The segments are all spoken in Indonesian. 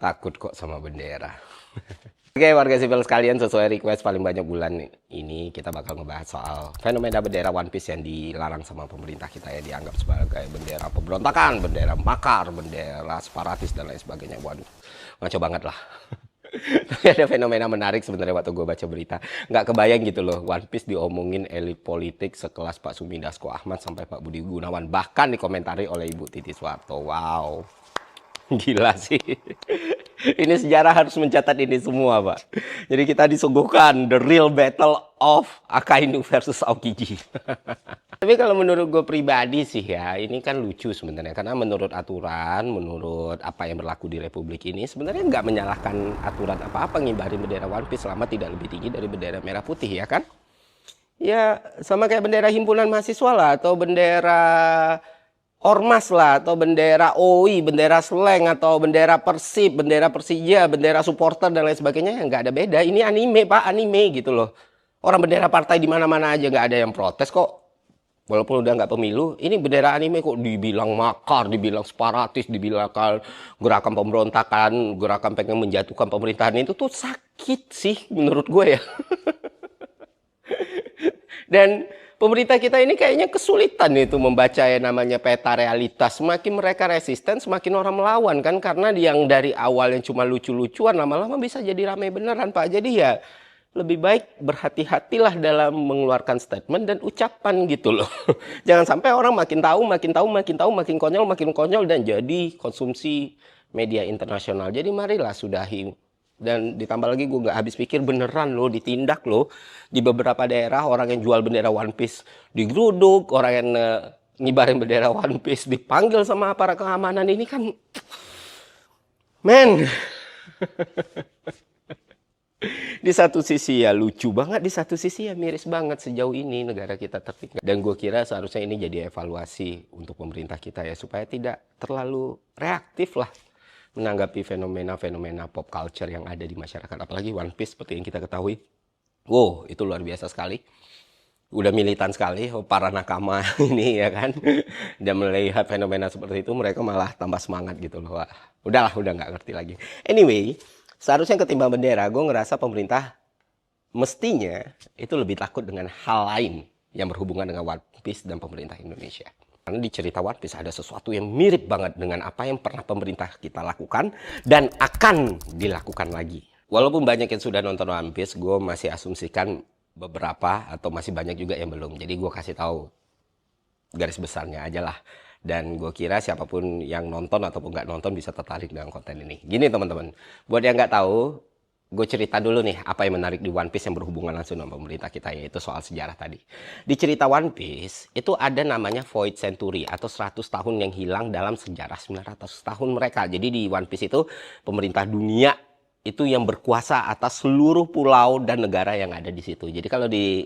takut kok sama bendera. Oke warga sipil sekalian, sesuai request paling banyak bulan ini kita bakal ngebahas soal fenomena bendera One Piece yang dilarang sama pemerintah kita ya, dianggap sebagai bendera pemberontakan, bendera makar, bendera separatis dan lain sebagainya. Waduh, ngaco banget lah. Tapi ada fenomena menarik sebenarnya waktu gue baca berita. Nggak kebayang gitu loh, One Piece diomongin elit politik sekelas Pak Sumi Dasko Ahmad sampai Pak Budi Gunawan. Bahkan dikomentari oleh Ibu Titi Soeharto. Wow, gila sih. Ini sejarah harus mencatat ini semua, Pak. Jadi kita disuguhkan the real battle of Akainu versus Aokiji. Tapi kalau menurut gue pribadi sih ya, ini kan lucu sebenarnya. Karena menurut aturan, menurut apa yang berlaku di Republik ini, sebenarnya nggak menyalahkan aturan apa-apa ngibarin bendera One Piece selama tidak lebih tinggi dari bendera merah putih, ya kan? Ya, sama kayak bendera himpunan mahasiswa lah, atau bendera Ormas lah, atau bendera OI, bendera Slang, atau bendera Persib, bendera Persija, bendera supporter dan lain sebagainya, ya nggak ada beda. Ini anime, Pak, anime gitu loh. Orang bendera partai di mana-mana aja nggak ada yang protes kok. Walaupun udah nggak pemilu, ini bendera anime kok dibilang makar, dibilang separatis, dibilang gerakan pemberontakan, gerakan pengen menjatuhkan pemerintahan, itu tuh sakit sih menurut gue ya. Dan pemerintah kita ini kayaknya kesulitan itu membaca yang namanya peta realitas. Semakin mereka resisten, semakin orang melawan kan. Karena yang dari awal yang cuma lucu-lucuan, lama-lama bisa jadi ramai beneran, Pak. Jadi ya lebih baik berhati-hatilah dalam mengeluarkan statement dan ucapan gitu loh. Jangan sampai orang makin tahu, makin konyol dan jadi konsumsi media internasional. Jadi marilah sudahi. Dan ditambah lagi gue gak habis pikir, beneran loh ditindak loh. Di beberapa daerah orang yang jual bendera One Piece digeruduk, orang yang ngibarin bendera One Piece dipanggil sama aparat keamanan. Ini kan men. Di satu sisi ya lucu banget, di satu sisi ya miris banget sejauh ini negara kita tertinggal. Dan gue kira seharusnya ini jadi evaluasi untuk pemerintah kita ya, supaya tidak terlalu reaktif lah menanggapi fenomena-fenomena pop culture yang ada di masyarakat. Apalagi One Piece seperti yang kita ketahui. Wow, itu luar biasa sekali. Udah militan sekali para nakama ini ya kan. Dan melihat fenomena seperti itu mereka malah tambah semangat gitu loh. Wah, udahlah, udah nggak ngerti lagi. Anyway, seharusnya ketimbang bendera, gue ngerasa pemerintah mestinya itu lebih takut dengan hal lain yang berhubungan dengan One Piece dan pemerintah Indonesia. Karena di cerita One Piece ada sesuatu yang mirip banget dengan apa yang pernah pemerintah kita lakukan dan akan dilakukan lagi. Walaupun banyak yang sudah nonton One Piece, gue masih asumsikan beberapa atau masih banyak juga yang belum. Jadi gue kasih tahu garis besarnya aja lah. Dan gue kira siapapun yang nonton ataupun nggak nonton bisa tertarik dengan konten ini. Gini teman-teman, buat yang nggak tahu, gue cerita dulu nih apa yang menarik di One Piece yang berhubungan langsung dengan pemerintah kita, yaitu soal sejarah tadi. Di cerita One Piece itu ada namanya Void Century atau 100 tahun yang hilang dalam sejarah 900 tahun mereka. Jadi di One Piece itu pemerintah dunia itu yang berkuasa atas seluruh pulau dan negara yang ada di situ. Jadi kalau di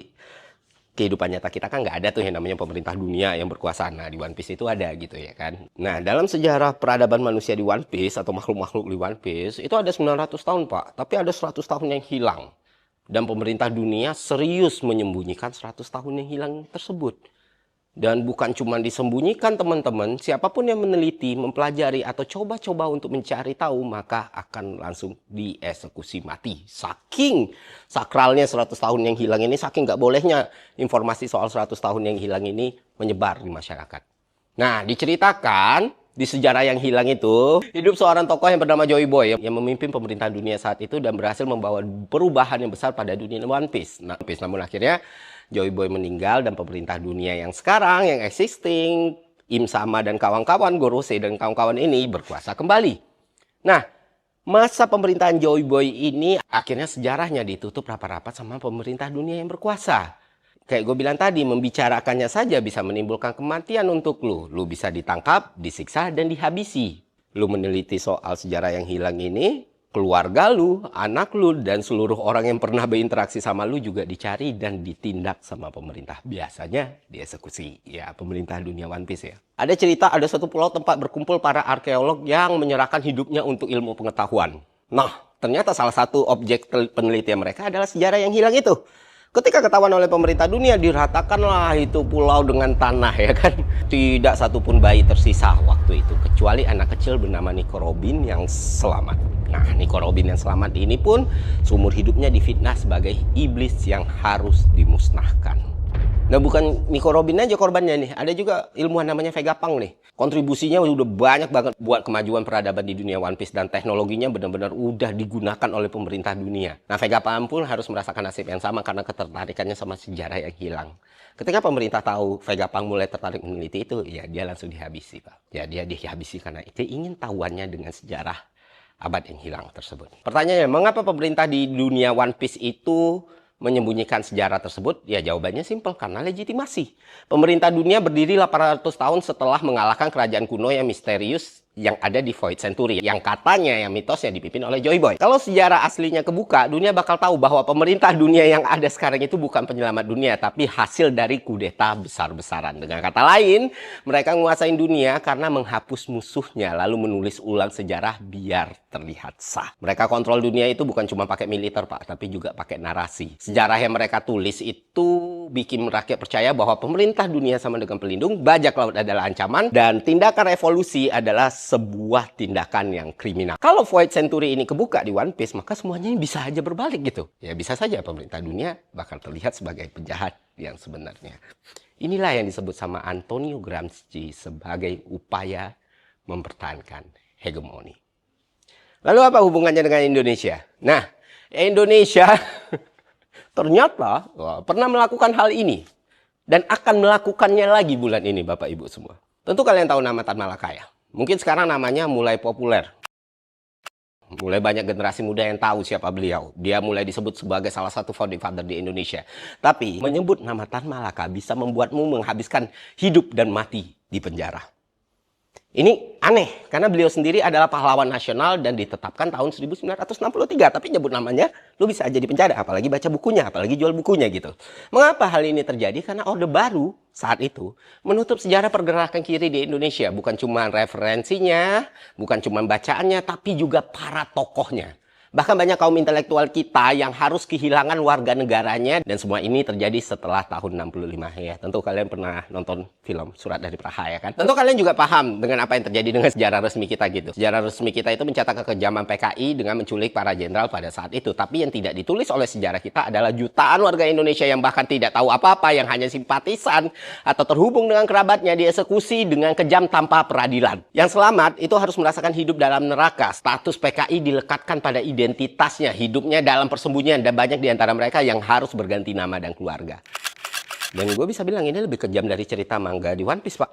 kehidupan nyata kita kan nggak ada tuh yang namanya pemerintah dunia yang berkuasa. Nah di One Piece itu ada gitu ya kan. Nah dalam sejarah peradaban manusia di One Piece atau makhluk-makhluk di One Piece itu ada 900 tahun Pak. Tapi ada 100 tahun yang hilang. Dan pemerintah dunia serius menyembunyikan 100 tahun yang hilang tersebut. Dan bukan cuma disembunyikan teman-teman, siapapun yang meneliti, mempelajari atau coba-coba untuk mencari tahu maka akan langsung dieksekusi mati. Saking sakralnya 100 tahun yang hilang ini, saking nggak bolehnya informasi soal 100 tahun yang hilang ini menyebar di masyarakat. Nah, diceritakan di sejarah yang hilang itu, hidup seorang tokoh yang bernama Joy Boy yang memimpin pemerintahan dunia saat itu dan berhasil membawa perubahan yang besar pada dunia One Piece. Namun akhirnya Joy Boy meninggal dan pemerintah dunia yang sekarang, yang existing, Im Sama dan kawan-kawan, Gorosei dan kawan-kawan ini berkuasa kembali. Nah, masa pemerintahan Joy Boy ini akhirnya sejarahnya ditutup rapat-rapat sama pemerintah dunia yang berkuasa. Kayak gue bilang tadi, membicarakannya saja bisa menimbulkan kematian untuk lu. Lu bisa ditangkap, disiksa, dan dihabisi. Lu meneliti soal sejarah yang hilang ini, keluarga lu, anak lu, dan seluruh orang yang pernah berinteraksi sama lu juga dicari dan ditindak sama pemerintah. Biasanya dieksekusi. Ya, pemerintah dunia One Piece ya. Ada cerita ada satu pulau tempat berkumpul para arkeolog yang menyerahkan hidupnya untuk ilmu pengetahuan. Nah, ternyata salah satu objek penelitian mereka adalah sejarah yang hilang itu. Ketika ketahuan oleh pemerintah dunia, diratakanlah itu pulau dengan tanah ya kan. Tidak satupun bayi tersisa waktu itu, kecuali anak kecil bernama Nico Robin yang selamat. Nah, Nico Robin yang selamat ini pun seumur hidupnya difitnah sebagai iblis yang harus dimusnahkan. Nah, bukan Nico Robin aja korbannya nih. Ada juga ilmuwan namanya Vegapunk nih. Kontribusinya udah banyak banget buat kemajuan peradaban di dunia One Piece. Dan teknologinya benar-benar udah digunakan oleh pemerintah dunia. Nah, Vegapunk pun harus merasakan nasib yang sama karena ketertarikannya sama sejarah yang hilang. Ketika pemerintah tahu Vegapunk mulai tertarik meneliti itu, ya dia langsung dihabisi, Pak. Ya dia dihabisi karena keingin tahuannya dengan sejarah abad yang hilang tersebut. Pertanyaannya, mengapa pemerintah di dunia One Piece itu menyembunyikan sejarah tersebut? Ya jawabannya simpel, karena legitimasi. Pemerintah dunia berdiri 800 tahun setelah mengalahkan kerajaan kuno yang misterius yang ada di Void Century, yang katanya yang mitosnya dipimpin oleh Joy Boy. Kalau sejarah aslinya kebuka, dunia bakal tahu bahwa pemerintah dunia yang ada sekarang itu bukan penyelamat dunia, tapi hasil dari kudeta besar-besaran. Dengan kata lain, mereka menguasai dunia karena menghapus musuhnya, lalu menulis ulang sejarah biar terlihat sah. Mereka kontrol dunia itu bukan cuma pakai militer, Pak, tapi juga pakai narasi. Sejarah yang mereka tulis itu bikin rakyat percaya bahwa pemerintah dunia sama dengan pelindung, bajak laut adalah ancaman, dan tindakan revolusi adalah sebuah tindakan yang kriminal. Kalau Void Century ini kebuka di One Piece, maka semuanya bisa aja berbalik gitu. Ya bisa saja pemerintah dunia bakal terlihat sebagai penjahat yang sebenarnya. Inilah yang disebut sama Antonio Gramsci sebagai upaya mempertahankan hegemoni. Lalu apa hubungannya dengan Indonesia? Nah, Indonesia ternyata pernah melakukan hal ini. Dan akan melakukannya lagi bulan ini, Bapak Ibu semua. Tentu kalian tahu nama Tan Malaka. Mungkin sekarang namanya mulai populer. Mulai banyak generasi muda yang tahu siapa beliau. Dia mulai disebut sebagai salah satu founding father di Indonesia. Tapi menyebut nama Tan Malaka bisa membuatmu menghabiskan hidup dan mati di penjara. Ini aneh, karena beliau sendiri adalah pahlawan nasional dan ditetapkan tahun 1963. Tapi nyebut namanya, lu bisa aja di penjara, apalagi baca bukunya, apalagi jual bukunya gitu. Mengapa hal ini terjadi? Karena Orde Baru saat itu menutup sejarah pergerakan kiri di Indonesia. Bukan cuma referensinya, bukan cuma bacaannya, tapi juga para tokohnya. Bahkan banyak kaum intelektual kita yang harus kehilangan warga negaranya. Dan semua ini terjadi setelah tahun 65 ya. Tentu kalian pernah nonton film Surat dari Praha ya kan. Tentu kalian juga paham dengan apa yang terjadi dengan sejarah resmi kita gitu. Sejarah resmi kita itu mencatat kekejaman PKI dengan menculik para jenderal pada saat itu. Tapi yang tidak ditulis oleh sejarah kita adalah jutaan warga Indonesia yang bahkan tidak tahu apa-apa, yang hanya simpatisan atau terhubung dengan kerabatnya dieksekusi dengan kejam tanpa peradilan. Yang selamat itu harus merasakan hidup dalam neraka. Status PKI dilekatkan pada identitasnya, hidupnya dalam persembunyian, dan banyak di antara mereka yang harus berganti nama dan keluarga. Dan gue bisa bilang ini lebih kejam dari cerita manga di One Piece, Pak.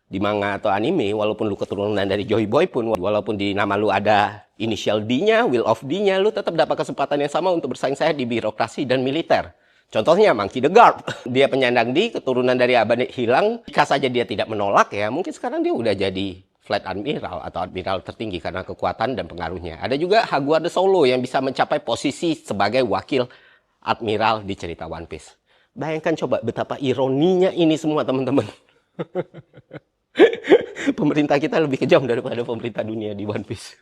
Di manga atau anime, walaupun lu keturunan dari Joy Boy pun, walaupun di nama lu ada inisial D-nya, Will of D-nya, lu tetap dapat kesempatan yang sama untuk bersaing sehat di birokrasi dan militer. Contohnya Monkey the Guard. Dia penyandang D, keturunan dari Abad Hilang. Jika saja dia tidak menolak ya, mungkin sekarang dia udah jadi Flight Admiral atau Admiral tertinggi karena kekuatan dan pengaruhnya. Ada juga Jaguar de Solo yang bisa mencapai posisi sebagai wakil Admiral di cerita One Piece. Bayangkan coba betapa ironinya ini semua teman-teman. Pemerintah kita lebih kejam daripada pemerintah dunia di One Piece.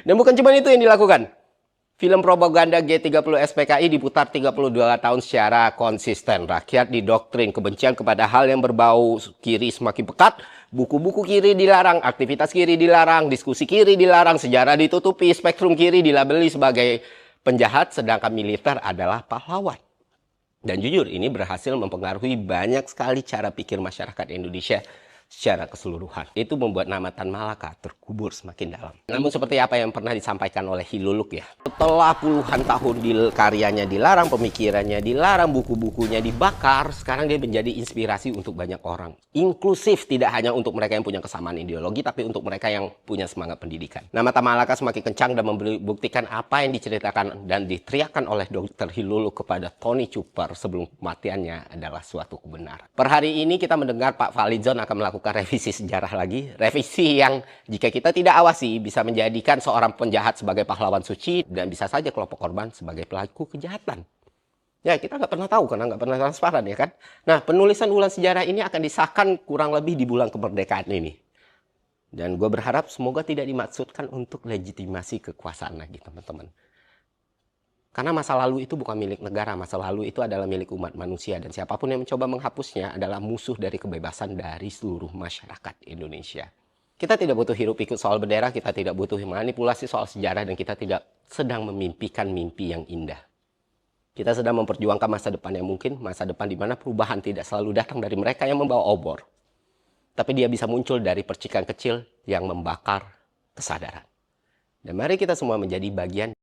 Dan bukan cuma itu yang dilakukan. Film propaganda G30 SPKI diputar 32 tahun secara konsisten. Rakyat didoktrin kebencian kepada hal yang berbau kiri semakin pekat. Buku-buku kiri dilarang, aktivitas kiri dilarang, diskusi kiri dilarang, sejarah ditutupi, spektrum kiri dilabeli sebagai penjahat, sedangkan militer adalah pahlawan. Dan jujur, ini berhasil mempengaruhi banyak sekali cara pikir masyarakat Indonesia secara keseluruhan. Itu membuat nama Tan Malaka terkubur semakin dalam. Namun seperti apa yang pernah disampaikan oleh Hiluluk ya. Setelah puluhan tahun karyanya dilarang, pemikirannya dilarang, buku-bukunya dibakar, sekarang dia menjadi inspirasi untuk banyak orang. Inklusif, tidak hanya untuk mereka yang punya kesamaan ideologi, tapi untuk mereka yang punya semangat pendidikan. Nama Tan Malaka semakin kencang dan membuktikan apa yang diceritakan dan diteriakkan oleh Dr. Hiluluk kepada Tony Cooper sebelum kematiannya adalah suatu kebenaran. Per hari ini kita mendengar Pak Fadlizon akan melakukan revisi sejarah lagi. Revisi yang jika kita tidak awasi bisa menjadikan seorang penjahat sebagai pahlawan suci dan bisa saja kelompok korban sebagai pelaku kejahatan. Ya kita nggak pernah tahu karena nggak pernah transparan ya kan. Nah penulisan ulang sejarah ini akan disahkan kurang lebih di bulan kemerdekaan ini. Dan gue berharap semoga tidak dimaksudkan untuk legitimasi kekuasaan lagi teman-teman. Karena masa lalu itu bukan milik negara, masa lalu itu adalah milik umat manusia. Dan siapapun yang mencoba menghapusnya adalah musuh dari kebebasan dari seluruh masyarakat Indonesia. Kita tidak butuh hiruk pikuk soal bendera, kita tidak butuh manipulasi soal sejarah, dan kita tidak sedang memimpikan mimpi yang indah. Kita sedang memperjuangkan masa depan yang mungkin, masa depan di mana perubahan tidak selalu datang dari mereka yang membawa obor. Tapi dia bisa muncul dari percikan kecil yang membakar kesadaran. Dan mari kita semua menjadi bagian